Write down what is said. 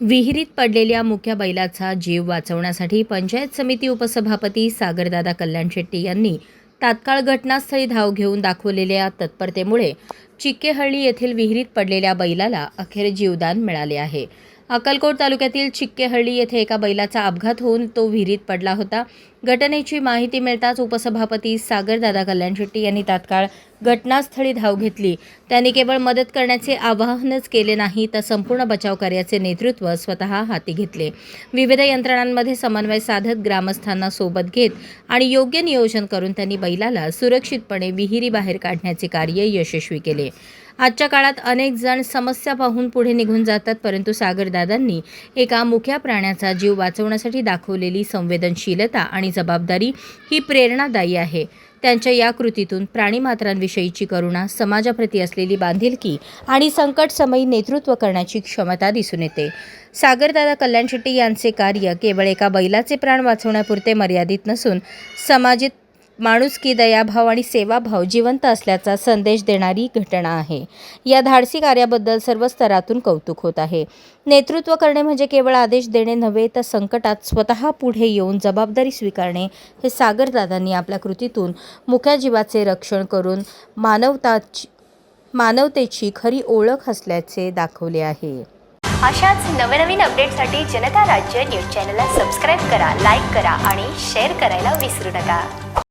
विहिरीत पडलेल्या मुक्या बैलाचा जीव वाचवण्यासाठी पंचायत समिती उपसभापती सागरदादा कल्याण शेट्टी यांनी तात्काळ घटनास्थळी धाव घेऊन दाखवलेल्या तत्परतेमुळे चिक्केहळ्ळी येथील विहिरीत पडलेल्या बैलाला अखेर जीवदान मिळाले आहे। अक्कलकोट तालुक्यातील चिक्केहळ्ळी येथे एका बैलाचा अपघात होऊन तो विहिरीत पडला होता। घटनेची माहिती मिळताच उपसभापती सागरदादा कल्याण शेट्टी यांनी तात्काळ घटनास्थळी धाव घेतली। त्यांनी केवळ मदत करण्याचे आवाहनच केले नाही तर संपूर्ण बचाव कार्याचे नेतृत्व स्वतः हाती घेतले। विविध यंत्रणांमध्ये समन्वय साधत ग्रामस्थांना सोबत घेत आणि योग्य नियोजन करून त्यांनी बैलाला सुरक्षितपणे विहिरीबाहेर काढण्याचे कार्य यशस्वी केले। आजच्या काळात अनेक जण समस्या पाहून पुढे निघून जातात, परंतु सागरदादांनी एका मुक्या प्राण्याचा जीव वाचवण्यासाठी दाखवलेली संवेदनशीलता आणि जबाबदारी ही प्रेरणादायी आहे। त्यांच्या या कृतीतून प्राणीमात्रांविषयीची करुणा, समाजाप्रती असलेली बांधिलकी आणि संकटसमयी नेतृत्व करण्याची क्षमता दिसून येते। सागरदादा कल्याण शेट्टी यांचे कार्य केवळ एका बैलाचे प्राण वाचवण्यापुरते मर्यादित नसून समाजात माणुसकी, दयाभाव आणि सेवाभाव जिवंत असल्याचा संदेश देणारी घटना आहे। या धाडसी कार्याबद्दल सर्व स्तरातून कौतुक होत आहे। नेतृत्व करणे म्हणजे केवळ आदेश देणे नव्हे तर संकटात स्वतः पुढे येऊन जबाबदारी स्वीकारणे हे सागरदादांनी आपल्या कृतीतून मुक्या जीवाचे रक्षण करून मानवतेची खरी ओळख असल्याचे दाखवले आहे। अशाच नवनवीन अपडेटसाठी जनता राज्य न्यूज चॅनलला सबस्क्राईब करा, लाईक करा आणि शेअर करायला विसरू नका।